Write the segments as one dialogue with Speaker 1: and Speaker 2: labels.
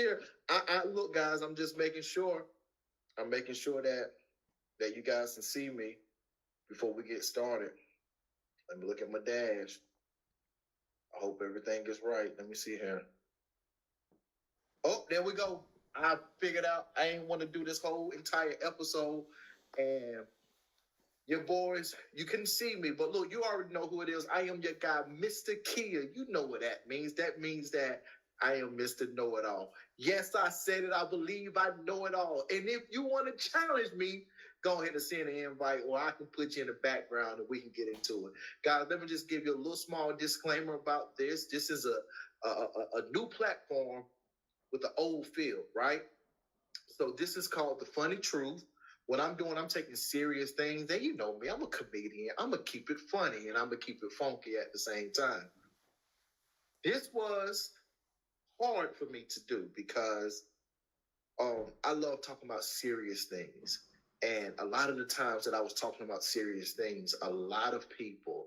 Speaker 1: here. I look, guys. I'm just making sure. I'm making sure that you guys can see me before we get started. Let me look at my dash. I hope everything is right. Let me see here. Oh, there we go. I figured out I ain't want to do this whole entire episode. And your boys, you can see me, but look, you already know who it is. I am your guy, Mr. Kia. You know what that means. That means that I am Mr. Know-It-All. Yes, I said it. I believe I know it all. And if you want to challenge me, go ahead and send an invite, or I can put you in the background and we can get into it. Guys, let me just give you a little small disclaimer about this. This is a new platform with an old feel, right? So this is called The Funny Truth. What I'm doing, I'm taking serious things. And you know me, I'm a comedian. I'm going to keep it funny and I'm going to keep it funky at the same time. This was hard for me to do because I love talking about serious things. And a lot of the times that I was talking about serious things, a lot of people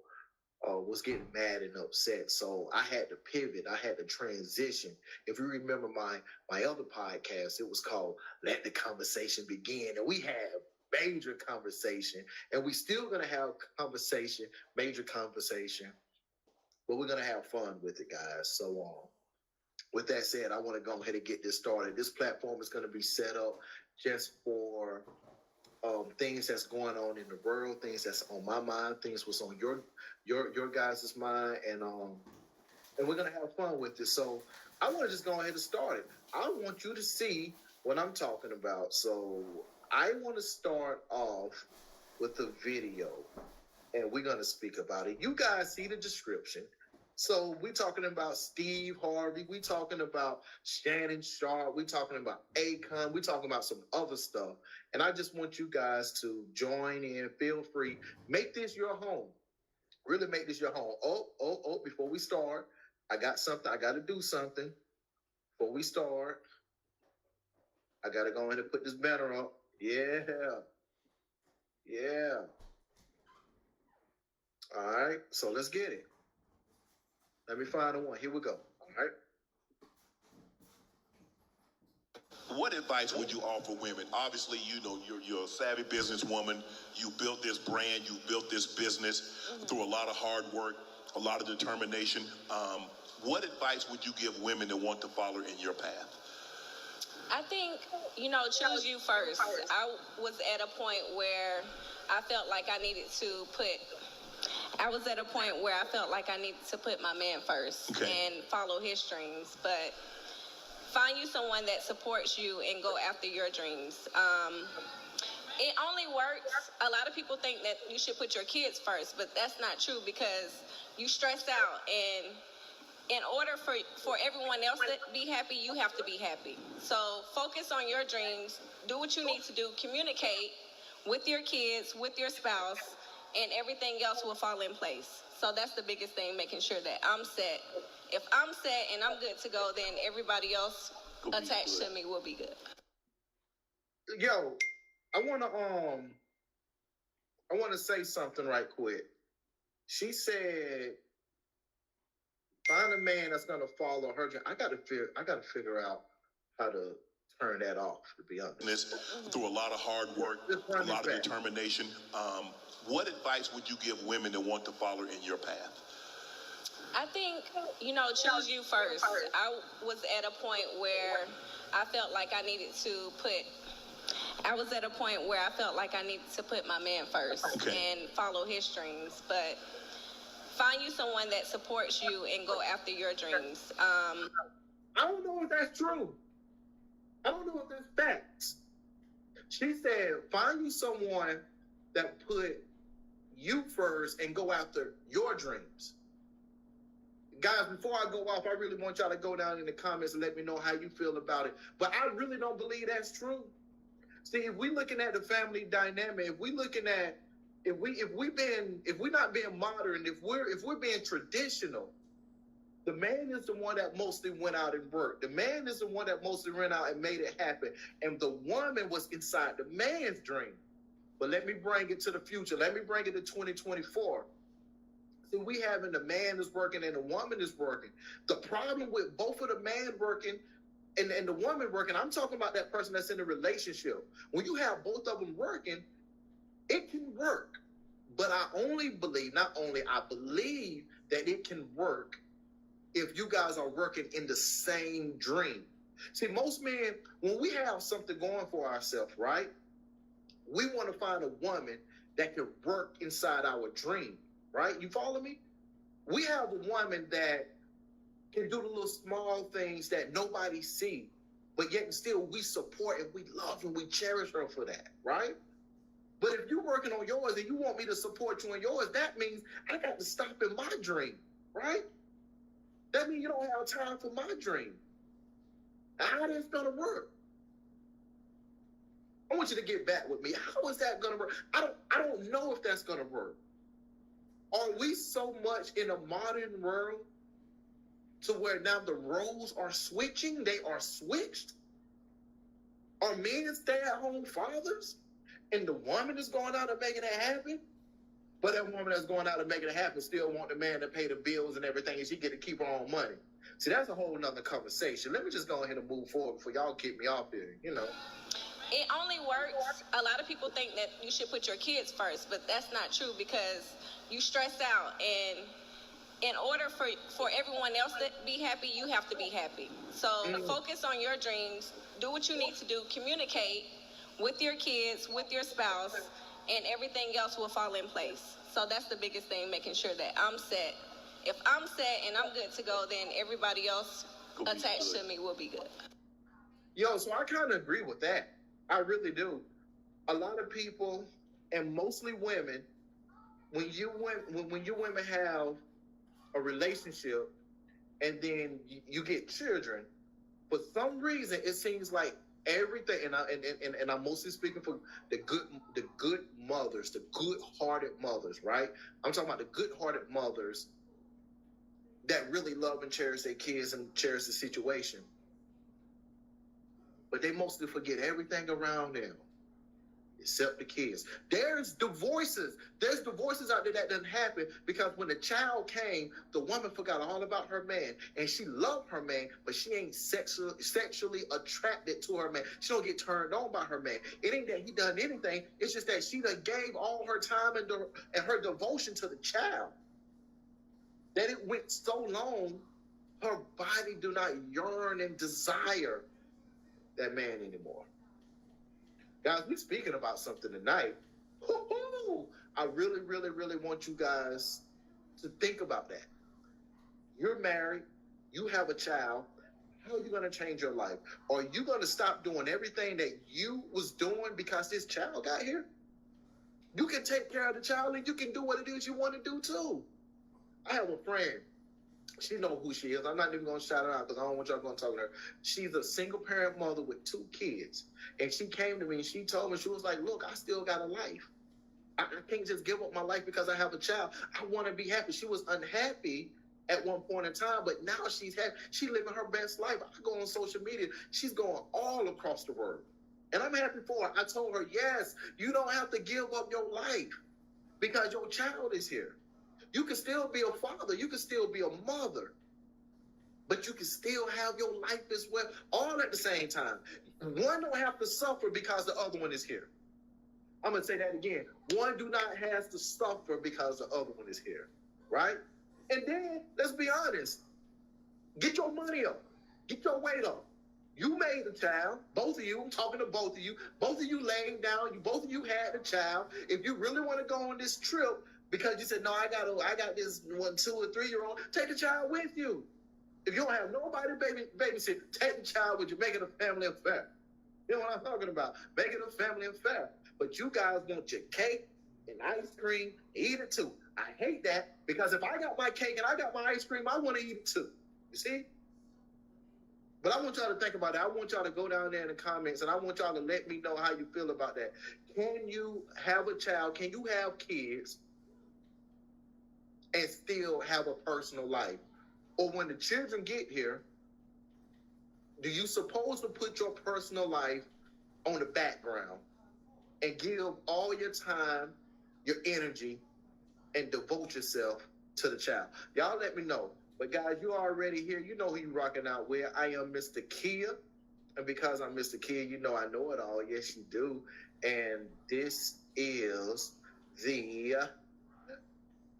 Speaker 1: was getting mad and upset. So I had to pivot. I had to transition. If you remember my other podcast, it was called Let the Conversation Begin. And we have major conversation. And we still going to have conversation, major conversation. But we're going to have fun with it, guys. So with that said, I want to go ahead and get this started. This platform is going to be set up just for things that's going on in the world, things that's on my mind, things what's on your guys' mind, and we're gonna have fun with this. So I want to just go ahead and start it. I want you to see what I'm talking about. So I want to start off with a video, and we're gonna speak about it. You guys see the description. So we're talking about Steve Harvey. We're talking about Shannon Sharp. We're talking about Akon. We're talking about some other stuff. And I just want you guys to join in. Feel free. Make this your home. Really make this your home. Before we start, I got something. I got to do something. Before we start, I got to go in and put this banner up. Yeah. All right. So let's get it. Let me find the one. Here we go. All right.
Speaker 2: What advice would you offer women? Obviously, you know, you're a savvy businesswoman. You built this brand. You built this business through a lot of hard work, a lot of determination. What advice would you give women that want to follow in your path?
Speaker 3: I think, choose you first. I was at a point where I felt like I needed to put my man first and follow his dreams. But find you someone that supports you and go after your dreams. It only works. A lot of people think that you should put your kids first, but that's not true because you stress out. And in order for everyone else to be happy, you have to be happy. So focus on your dreams. Do what you need to do. Communicate with your kids, with your spouse, and everything else will fall in place. So that's the biggest thing, making sure that I'm set. If I'm set and I'm good to go, then everybody else attached to me will be good.
Speaker 1: Yo, I wanna say something right quick. She said, find a man that's gonna follow her dream. I gotta figure out how to turn that off, to be honest.
Speaker 2: Through a lot of hard work, a lot of determination. What advice would you give women that want to follow in your path?
Speaker 3: I think, choose you first. I was at a point where I felt like I needed to put my man first and follow his dreams. But find you someone that supports you and go after your dreams.
Speaker 1: I don't know if that's true. I don't know if that's facts. She said, find you someone that put you first and go after your dreams. Guys, before I go off, I really want y'all to go down in the comments and let me know how you feel about it. But I really don't believe that's true. See, if we're looking at the family dynamic, if we're not being modern, if we're being traditional, the man is the one that mostly went out and worked. The man is the one that mostly went out and made it happen. And the woman was inside the man's dream. But let me bring it to the future. Let me bring it to 2024. See, we having the man is working and the woman is working. The problem with both of the man working and the woman working, I'm talking about that person that's in a relationship. When you have both of them working, it can work. But I believe that it can work if you guys are working in the same dream. See, most men, when we have something going for ourselves, right? We want to find a woman that can work inside our dream, right? You follow me? We have a woman that can do the little small things that nobody sees, but yet and still we support and we love and we cherish her for that, right? But if you're working on yours and you want me to support you on yours, that means I got to stop in my dream, right? That means you don't have time for my dream. How that's gonna work? I want you to get back with me. How is that gonna work? I don't know if that's gonna work. Are we so much in a modern world to where now the roles are switching? They are switched. Are men stay-at-home fathers, and the woman is going out and making it happen? But that woman that's going out and making it happen still want the man to pay the bills and everything, and she get to keep her own money. See, that's a whole nother conversation. Let me just go ahead and move forward before y'all kick me off here, you know.
Speaker 3: It only works. A lot of people think that you should put your kids first, but that's not true because you stress out, and in order for everyone else to be happy, you have to be happy. So focus on your dreams, do what you need to do, communicate with your kids, with your spouse, and everything else will fall in place. So that's the biggest thing, making sure that I'm set. If I'm set and I'm good to go, then everybody else attached to me will be good.
Speaker 1: Yo, so I kind of agree with that. I really do. A lot of people, and mostly women, when you women have a relationship and then you get children, for some reason it seems like everything, and I'm mostly speaking for the good mothers, the good-hearted mothers, right? I'm talking about the good-hearted mothers that really love and cherish their kids and cherish the situation. But they mostly forget everything around them except the kids. There's divorces out there that doesn't happen because when the child came, the woman forgot all about her man, and she loved her man, but she ain't sexually attracted to her man. She don't get turned on by her man. It ain't that he done anything. It's just that she done gave all her time and her devotion to the child, that it went so long, her body do not yearn and desire that man anymore. Guys, we're speaking about something tonight. Woo-hoo! I really, really, really want you guys to think about that. You're married, you have a child. How are you going to change your life? Are you going to stop doing everything that you was doing because this child got here? You can take care of the child and you can do what it is you want to do too. I have a friend. She know who she is. I'm not even going to shout her out because I don't want y'all going to talk to her. She's a single parent mother with 2 kids. And she came to me and she told me, she was like, look, I still got a life. I can't just give up my life because I have a child. I want to be happy. She was unhappy at one point in time, but now she's happy. She's living her best life. I go on social media. She's going all across the world. And I'm happy for her. I told her, yes, you don't have to give up your life because your child is here. You can still be a father. You can still be a mother. But you can still have your life as well, all at the same time. One don't have to suffer because the other one is here. I'm going to say that again. One do not have to suffer because the other one is here, right? And then, let's be honest. Get your money up. Get your weight up. You made the child, both of you. I'm talking to both of you. Both of you laying down. Both of you had the child. If you really want to go on this trip, because you said, no, I got this 1, 2, or 3-year-old, take the child with you. If you don't have nobody babysit, take the child with you. Make it a family affair. You know what I'm talking about? Make it a family affair. But you guys want your cake and ice cream, eat it too. I hate that because if I got my cake and I got my ice cream, I want to eat it too. You see? But I want y'all to think about that. I want y'all to go down there in the comments and I want y'all to let me know how you feel about that. Can you have a child? Can you have kids and still have a personal life? Or when the children get here, do you suppose to put your personal life on the background and give all your time, your energy, and devote yourself to the child? Y'all let me know. But guys, you already here. You know who you rocking out with. I am Mr. Kia. And because I'm Mr. Kia, you know I know it all. Yes, you do. And this is the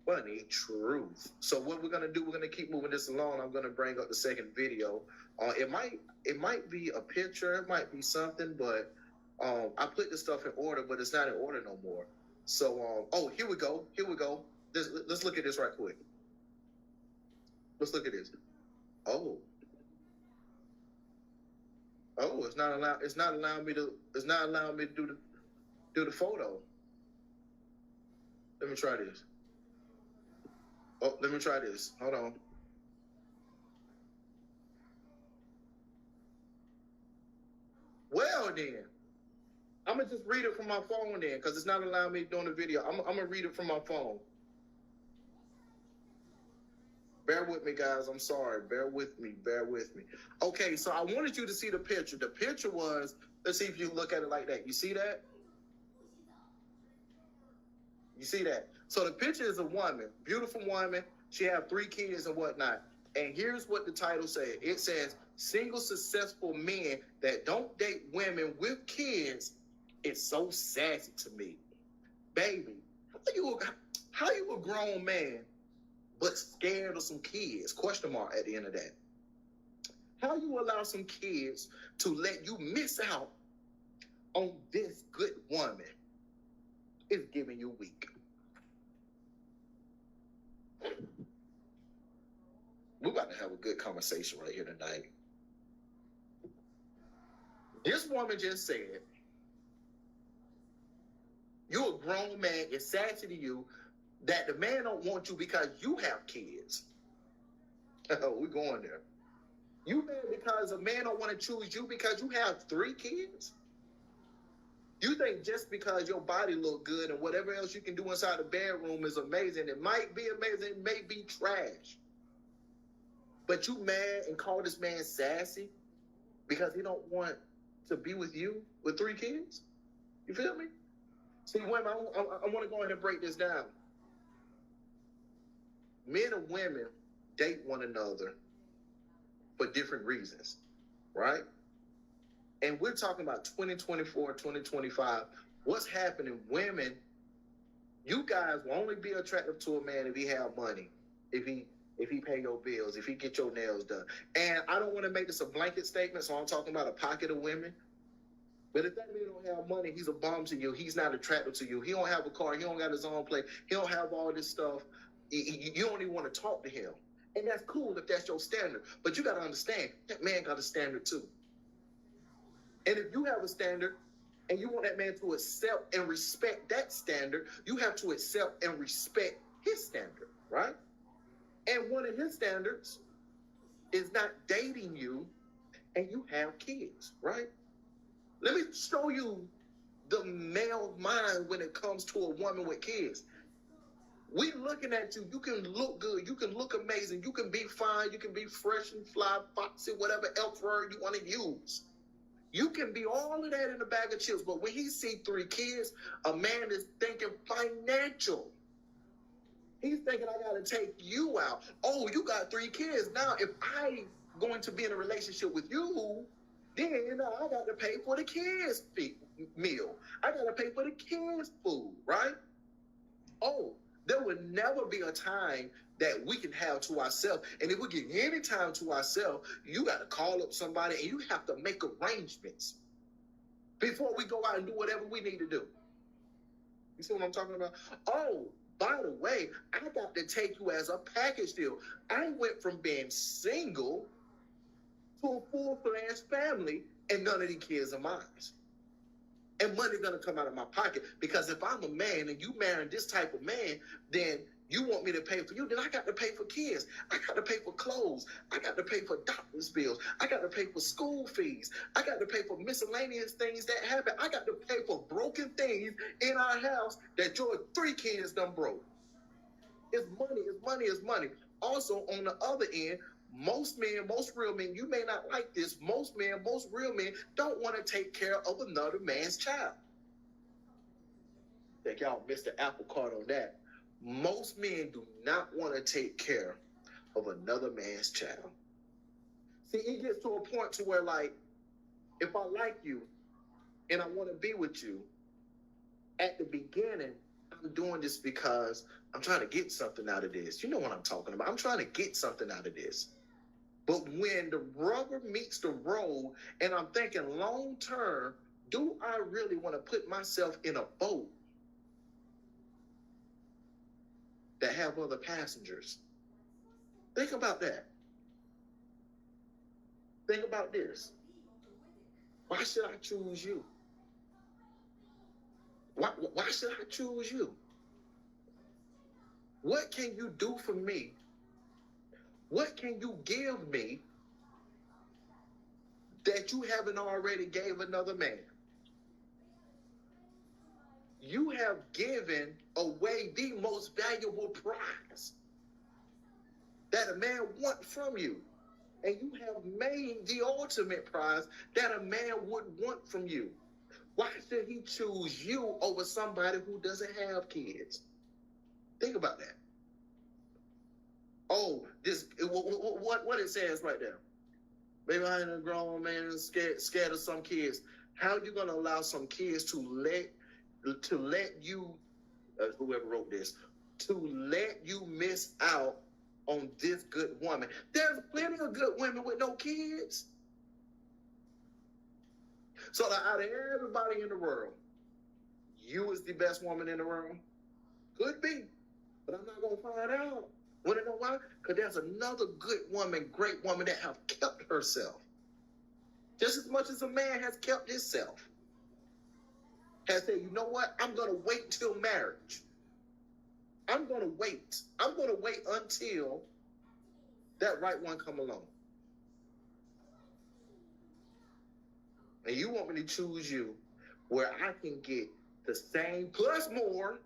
Speaker 1: funny truth. So what we're gonna do, we're gonna keep moving this along. I'm gonna bring up the second video. It might be a picture, it might be something, but I put this stuff in order, but it's not in order no more. So here we go. Let's look at this right quick. Let's look at this. Oh, it's not allowing me to do the photo. Let me try this. Oh, let me try this. Hold on. Well then, I'm gonna just read it from my phone then, because it's not allowing me doing the video. I'm gonna read it from my phone. Bear with me, guys. I'm sorry. Bear with me. Okay, so I wanted you to see the picture. The picture was, let's see if you look at it like that. You see that? You see that? So the picture is a woman, beautiful woman. She have 3 kids and whatnot. And here's what the title says. It says, single successful men that don't date women with kids. It's so sassy to me. Baby, how you a grown man but scared of some kids? Question mark at the end of that. How you allow some kids to let you miss out on this good woman? It's giving you weak. We're about to have a good conversation right here tonight. This woman just said, you're a grown man, it's sad to you that the man don't want you because you have kids. Oh, we're going there. You mad because a man don't want to choose you because you have 3 kids? You think just because your body look good and whatever else you can do inside the bedroom is amazing. It might be amazing, it may be trash. But you mad and call this man sassy because he don't want to be with you with 3 kids? You feel me? See, women, I want to go ahead and break this down. Men and women date one another for different reasons, right? And we're talking about 2024, 2025. What's happening? Women, you guys will only be attractive to a man if he have money, if he pay your bills, if he get your nails done. And I don't want to make this a blanket statement, so I'm talking about a pocket of women. But if that man don't have money, he's a bum to you. He's not attractive to you. He don't have a car. He don't got his own place. He don't have all this stuff. You don't even want to talk to him. And that's cool if that's your standard. But you got to understand, that man got a standard too. And if you have a standard and you want that man to accept and respect that standard, you have to accept and respect his standard, right? And one of his standards is not dating you and you have kids, right? Let me show you the male mind when it comes to a woman with kids. We looking at you. You can look good. You can look amazing. You can be fine. You can be fresh and fly, foxy, whatever else word you want to use. You can be all of that in a bag of chips. But when he see 3 kids, a man is thinking financial. He's thinking, I got to take you out. Oh, you got 3 kids. Now, if I'm going to be in a relationship with you, then I got to pay for the kids' meal. I got to pay for the kids' food, right? Oh, there would never be a time that we can have to ourselves. And if we get any time to ourselves, you got to call up somebody and you have to make arrangements before we go out and do whatever we need to do. You see what I'm talking about? Oh, by the way, I got to take you as a package deal. I went from being single to a full-fledged family, and none of these kids are mine. And money's gonna come out of my pocket, because if I'm a man and you marrying this type of man, then you want me to pay for you, then I got to pay for kids. I got to pay for clothes. I got to pay for doctor's bills. I got to pay for school fees. I got to pay for miscellaneous things that happen. I got to pay for broken things in our house that your 3 kids done broke. It's money, it's money, it's money. Also, on the other end, most men, most real men, you may not like this, most men, most real men don't want to take care of another man's child. I think y'all missed the apple cart on that. Most men do not want to take care of another man's child. See, it gets to a point to where, like, if I like you and I want to be with you, at the beginning, I'm doing this because I'm trying to get something out of this. You know what I'm talking about. I'm trying to get something out of this. But when the rubber meets the road and I'm thinking long term, do I really want to put myself in a boat that have other passengers? Think about that. Think about this. Why should I choose you? Why should I choose you? What can you do for me? What can you give me that you haven't already gave another man? You have given away the most valuable prize that a man wants from you. And you have made the ultimate prize that a man would want from you. Why should he choose you over somebody who doesn't have kids? Think about that. Oh, this what it says right there. Maybe I ain't a grown man and scared of some kids. How are you gonna allow some kids to let you, whoever wrote this, to let you miss out on this good woman? There's plenty of good women with no kids. So out of everybody in the world, you is the best woman in the world? Could be, but I'm not gonna find out. Want to know why? Because there's another good woman, great woman that have kept herself. Just as much as a man has kept himself. Has said, you know what? I'm going to wait till marriage. I'm going to wait. I'm going to wait until that right one come along. And you want me to choose you where I can get the same plus more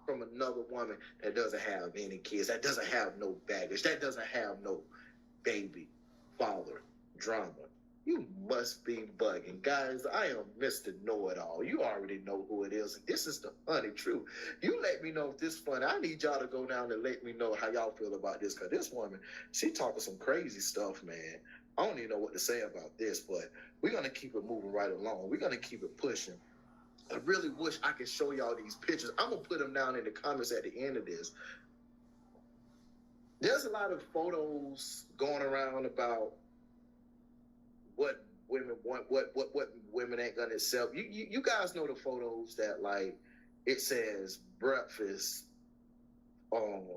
Speaker 1: from another woman that doesn't have any kids, that doesn't have no baggage, that doesn't have no baby father drama. You must be bugging. Guys, I am Mr. Know-It-All. You already know who it is. And this is the funny truth. You let me know if this funny. I need y'all to go down and let me know how y'all feel about this. Because this woman, she talking some crazy stuff, man. I don't even know what to say about this, but we're going to keep it moving right along. We're going to keep it pushing. I really wish I could show y'all these pictures. I'm going to put them down in the comments at the end of this. There's a lot of photos going around about what women want, what women ain't gonna accept. You guys know the photos that, like, it says breakfast $50,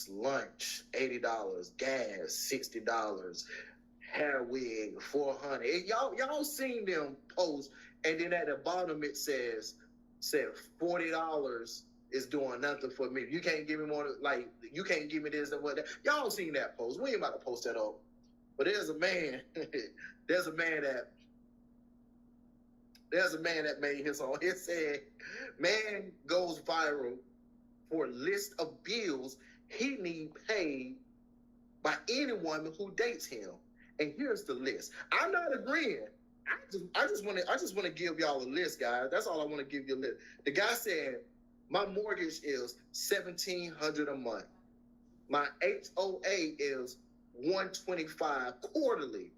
Speaker 1: lunch $80, gas $60, hair wig $400. Y'all seen them posts, and then at the bottom it said $40 is doing nothing for me. You can't give me more, like, you can't give me this and what that. Y'all seen that post. We ain't about to post that up. But there's a man that made his own. It said, man goes viral for a list of bills he need paid by any woman who dates him. And here's the list. I'm not agreeing. I just want to give y'all a list, guys. That's all I want to give you a list. The guy said, my mortgage is $1,700 a month. My HOA is $125 quarterly.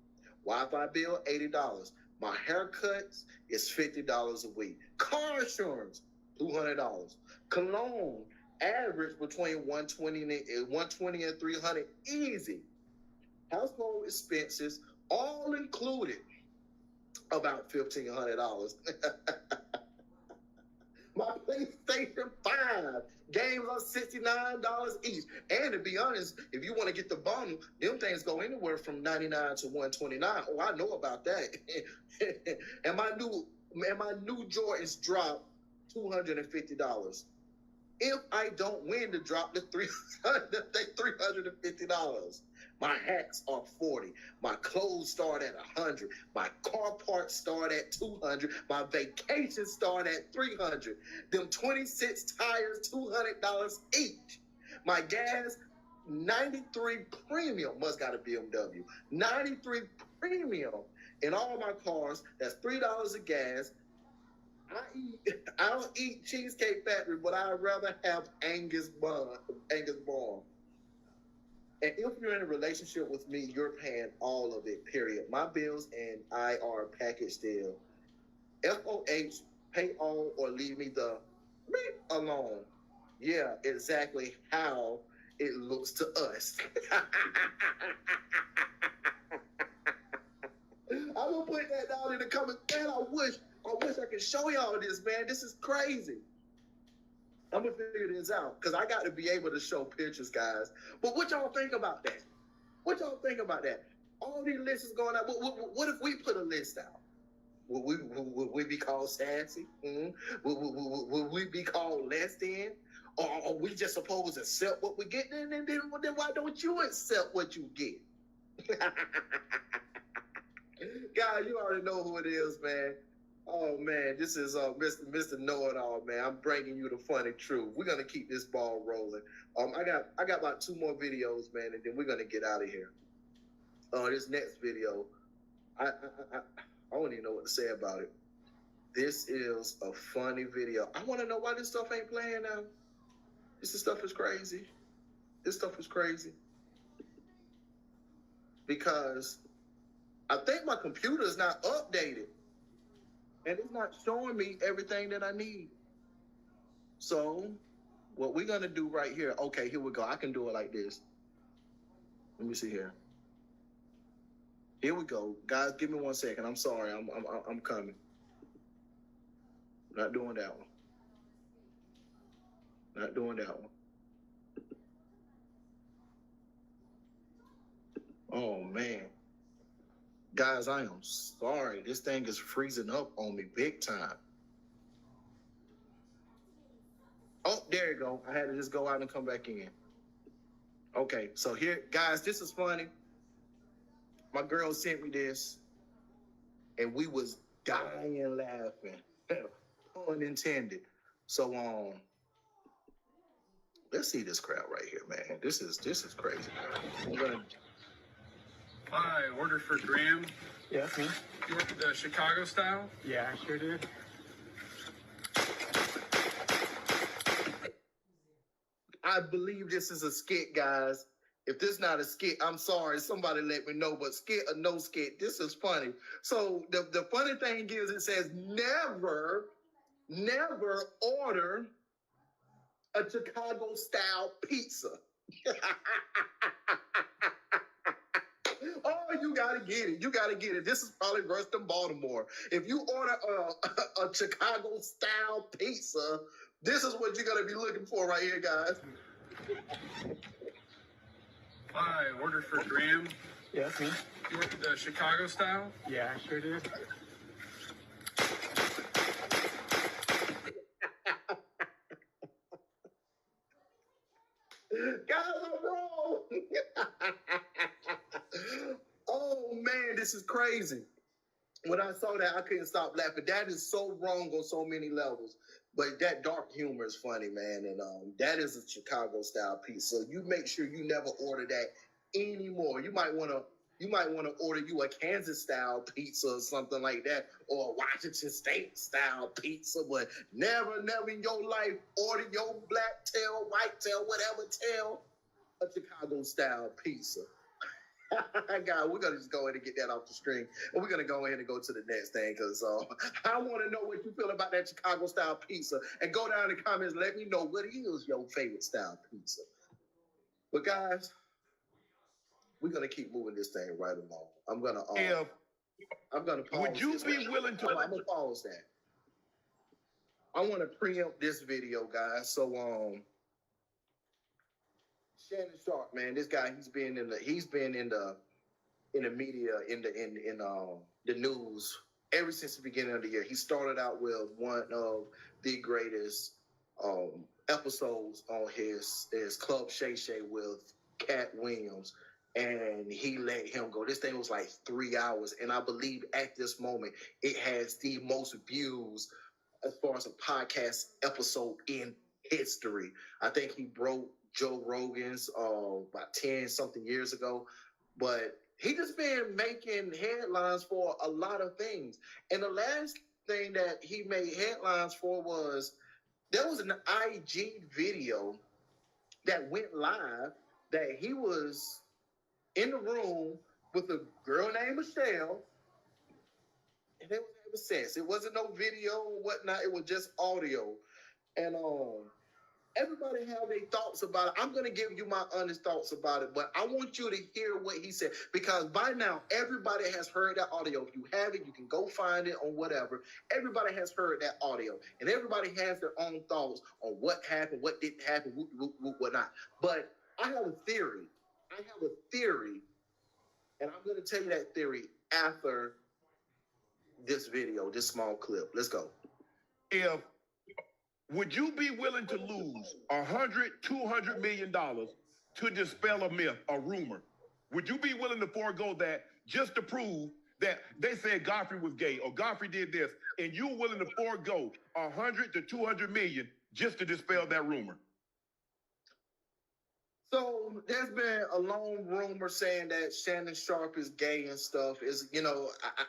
Speaker 1: Wi-Fi bill $80. My haircuts is $50 a week. Car insurance $200. Cologne average between $120 and $300 easy. Household expenses all included about $1,500. My PlayStation 5 games are $69 each. And to be honest, if you want to get the bundle, them things go anywhere from $99 to $129. Oh, I know about that. and my new Jordans drop $250. If I don't win the drop, the $350. My hats are $40. My clothes start at $100. My car parts start at $200. My vacations start at $300. Them 26 tires, $200 each. My gas, 93 premium. Must got a BMW. 93 premium in all my cars. That's $3 of gas. I don't eat Cheesecake Factory, but I'd rather have Angus bun. And if you're in a relationship with me, you're paying all of it, period. My bills and I are packaged deal. FOH, pay all or leave me the alone. Yeah, exactly how it looks to us. I'm gonna put that down in the comments. Man, I wish I could show y'all this, man. This is crazy. I'm gonna figure this out because I got to be able to show pictures, guys. But what y'all think about that? What y'all think about that? All these lists is going out. What if we put a list out? Would we be called sassy? Mm-hmm. Would we be called less than? Or are we just supposed to accept what we get? Then why don't you accept what you get? Guys, you already know who it is, man. Oh man, this is Mr. Know-It-All, man. I'm bringing you the funny truth. We're gonna keep this ball rolling. I got about 2 more videos, man, and then we're gonna get out of here. This next video, I don't even know what to say about it. This is a funny video. I want to know why this stuff ain't playing now. This stuff is crazy. This stuff is crazy because I think my computer is not updated. And it's not showing me everything that I need. So, what we're going to do right here, okay, here we go. I can do it like this. Let me see here. Here we go. Guys, give me 1 second. I'm sorry. I'm coming. Not doing that one. Not doing that one. Oh, man. Guys, I am sorry. This thing is freezing up on me big time. Oh, there you go. I had to just go out and come back in. Okay, so here, guys, this is funny. My girl sent me this, and we was dying laughing. Pun intended. So, let's see this crowd right here, man. This is crazy. I'm gonna...
Speaker 4: I ordered for Graham.
Speaker 5: Yeah, me.
Speaker 4: You ordered the Chicago style?
Speaker 5: Yeah, I sure did.
Speaker 1: I believe this is a skit, guys. If this not a skit, I'm sorry. Somebody let me know. But skit or no skit, this is funny. So the funny thing is, it says never order a Chicago style pizza. Oh, you gotta get it. You gotta get it. This is probably worse than Baltimore. If you order a Chicago style pizza, this is what you're gonna be looking for right here, guys.
Speaker 4: I ordered for Graham.
Speaker 5: Yeah, me.
Speaker 4: You ordered the Chicago style?
Speaker 5: Yeah, I sure did.
Speaker 1: Guys, I'm wrong. Oh man, this is crazy. When I saw that, I couldn't stop laughing. That is so wrong on so many levels. But that dark humor is funny, man. And that is a Chicago style pizza. You make sure you never order that anymore. You might want to order you a Kansas style pizza or something like that, or a Washington State style pizza. But never in your life order your black tail, white tail, whatever tail, a Chicago style pizza. God, we're going to just go ahead and get that off the screen. And we're going to go ahead and go to the next thing because I want to know what you feel about that Chicago-style pizza. And go down in the comments, let me know what is your favorite style pizza. But guys, we're going to keep moving this thing right along. I'm going to pause.
Speaker 2: Would you be willing to...
Speaker 1: I'm going to pause that. I want to preempt this video, guys. So, Shannon Sharp, man, this guy, he's been in the media, in the news ever since the beginning of the year. He started out with one of the greatest episodes on his Club Shay Shay with Cat Williams, and he let him go. This thing was like 3 hours, and I believe at this moment it has the most views as far as a podcast episode in history. I think he broke Joe Rogan's about 10-something years ago. But he just been making headlines for a lot of things. And the last thing that he made headlines for was there was an IG video that went live that he was in the room with a girl named Michelle, and they was having sex. It wasn't no video or whatnot. It was just audio. And everybody have their thoughts about it. I'm gonna give you my honest thoughts about it, but I want you to hear what he said, because by now everybody has heard that audio. If you have it, you can go find it on whatever. Everybody has heard that audio, and everybody has their own thoughts on what happened, what didn't happen, what not. But I have a theory. And I'm gonna tell you that theory after this video, this small clip. Let's go.
Speaker 6: If would you be willing to lose $100-200 million to dispel a myth, a rumor? Would you be willing to forego that just to prove that they said Godfrey was gay or Godfrey did this, and you're willing to forego $100-200 million just to dispel that rumor?
Speaker 1: So there's been a long rumor saying that Shannon Sharpe is gay and stuff. Is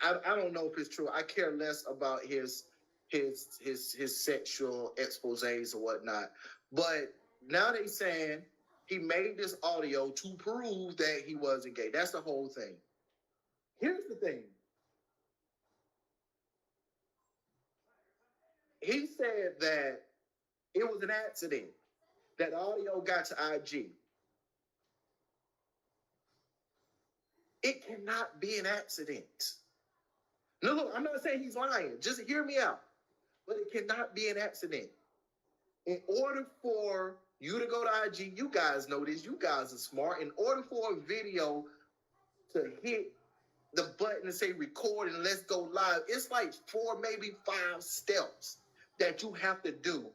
Speaker 1: I don't know if it's true. I care less about his sexual exposés or whatnot. But now they saying he made this audio to prove that he wasn't gay. That's the whole thing. Here's the thing. He said that it was an accident, that audio got to IG. It cannot be an accident. No, look, I'm not saying he's lying. Just hear me out. But it cannot be an accident. In order for you to go to IG, you guys know this, you guys are smart. In order for a video to hit the button and say record and let's go live, it's like 4, maybe 5 steps that you have to do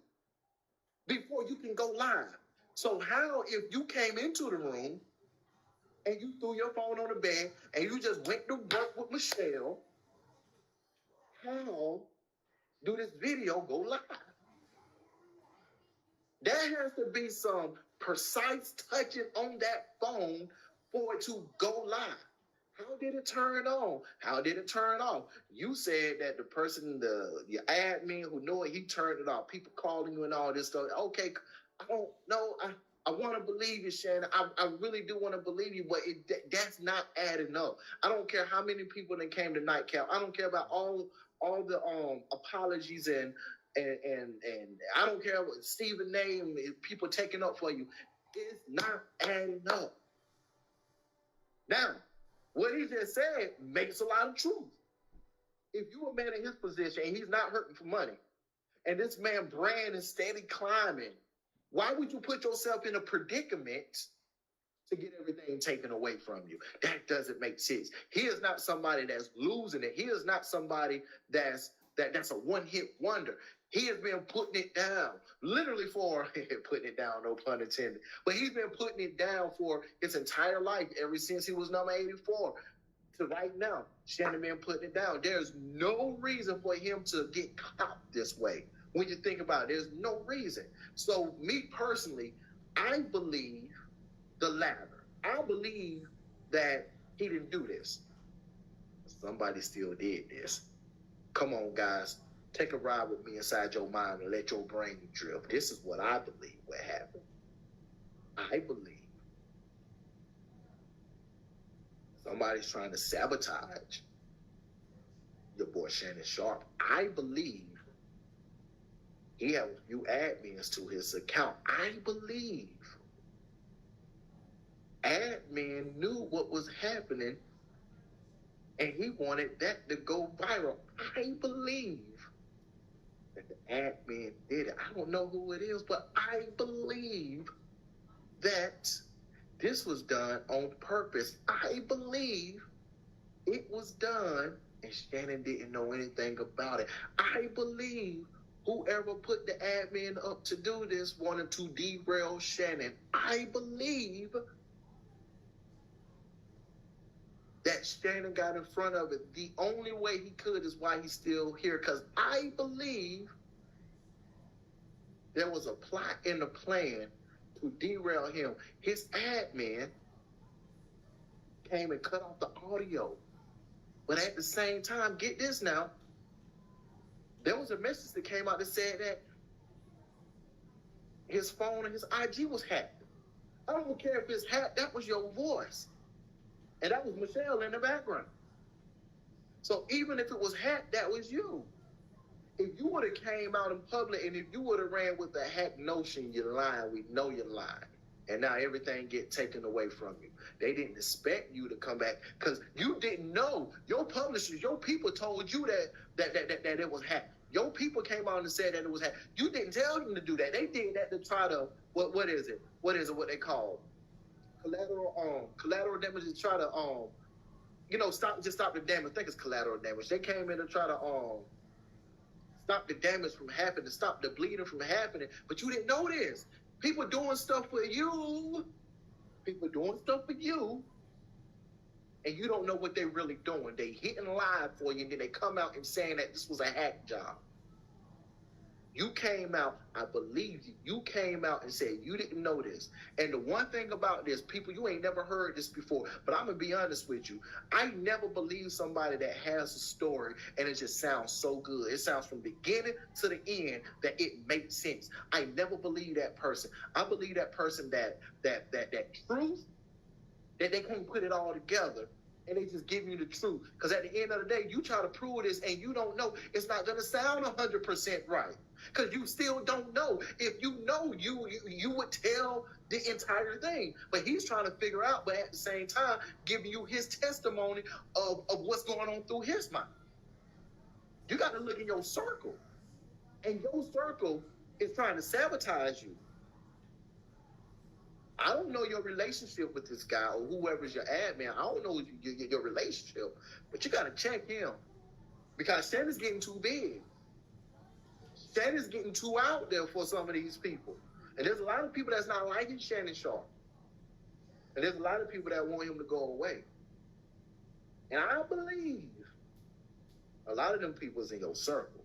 Speaker 1: before you can go live. So how, if you came into the room and you threw your phone on the bed and you just went to work with Michelle, how do this video go live? There has to be some precise touching on that phone for it to go live. How did it turn on? How did it turn off? You said that the person, your admin who knew it, he turned it off. People calling you and all this stuff. Okay, I don't know. I want to believe you, Shannon. I really do want to believe you, but that's not adding up. I don't care how many people that came to Nightcap. I don't care about all the apologies and I don't care what Stephen name people taking up for you. It's not adding up. Now, what he just said makes a lot of truth. If you a man in his position and he's not hurting for money, and this man brand is steady climbing, why would you put yourself in a predicament to get everything taken away from you? That doesn't make sense. He is not somebody that's losing it. He is not somebody that's a one-hit wonder. He has been putting it down, literally for putting it down, no pun intended. But he's been putting it down for his entire life, ever since he was number 84 to right now. Shannon been putting it down. There's no reason for him to get caught this way. When you think about it, there's no reason. So me personally, I believe the latter. I believe that he didn't do this. Somebody still did this. Come on, guys. Take a ride with me inside your mind and let your brain drift. This is what I believe what happened. I believe somebody's trying to sabotage your boy Shannon Sharpe. I believe he had a few admins to his account. I believe admin knew what was happening and he wanted that to go viral. I believe that the admin did it. I don't know who it is, but I believe that this was done on purpose. I believe it was done and Shannon didn't know anything about it. I believe whoever put the admin up to do this wanted to derail Shannon. I believe that Shannon got in front of it. The only way he could is why he's still here, because I believe there was a plot in the plan to derail him. His admin came and cut off the audio. But at the same time, get this now, There was a message that came out that said that his phone and his IG was hacked. I don't care if it's hacked, that was your voice. And that was Michelle in the background. So even if it was hacked, that was you. If you would have came out in public and if you would have ran with the hack notion, you're lying. We know you're lying. And now everything get taken away from you. They didn't expect you to come back because you didn't know. Your publishers, your people told you that it was hacked. Your people came out and said that it was hacked. You didn't tell them to do that. They did that to try to what is it? What they call collateral damage to try to stop the damage. I think it's collateral damage. They came in to try to stop the damage from happening, stop the bleeding from happening. But you didn't know this. People doing stuff for you. People doing stuff for you. And you don't know what they're really doing. They hitting live for you, and then they come out and saying that this was a hack job. You came out, I believe you. You came out and said you didn't know this. And the one thing about this, people, you ain't never heard this before, but I'm going to be honest with you. I never believe somebody that has a story and it just sounds so good. It sounds from beginning to the end that it makes sense. I never believe that person. I believe that person that truth, that they can't put it all together. And they just give you the truth. Because at the end of the day, you try to prove this and you don't know. It's not going to sound 100% right. Because you still don't know. If you know, you would tell the entire thing. But he's trying to figure out, but at the same time, giving you his testimony of what's going on through his mind. You got to look in your circle. And your circle is trying to sabotage you. I don't know your relationship with this guy or whoever's your admin. I don't know your relationship, but you got to check him because Shannon's getting too big. Shannon's getting too out there for some of these people. And there's a lot of people that's not liking Shannon Sharp. And there's a lot of people that want him to go away. And I believe a lot of them people's in your circle.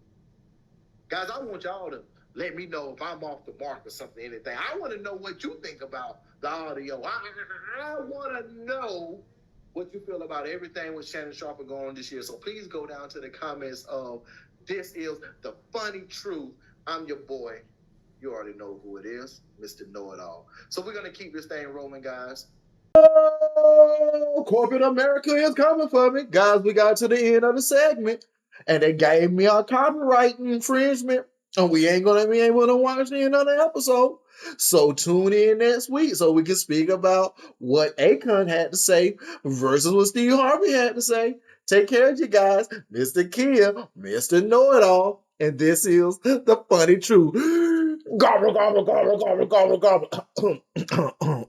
Speaker 1: Guys, I want y'all to let me know if I'm off the mark or something, anything. I want to know what you think about the audio. I want to know what you feel about everything with Shannon Sharp going on this year. So please go down to the comments of This Is the Funny Truth. I'm your boy. You already know who it is, Mr. Know-It-All. So we're going to keep this thing rolling, guys. Oh, corporate America is coming for me. Guys, we got to the end of the segment. And they gave me a copyright infringement. And we ain't gonna watch another episode. So tune in next week so we can speak about what Akon had to say versus what Steve Harvey had to say. Take care of you guys. Mr. Kia, Mr. Know-It-All. And this is the funny truth. Gobble, gobble, gobble, gobble, gobble, gobble.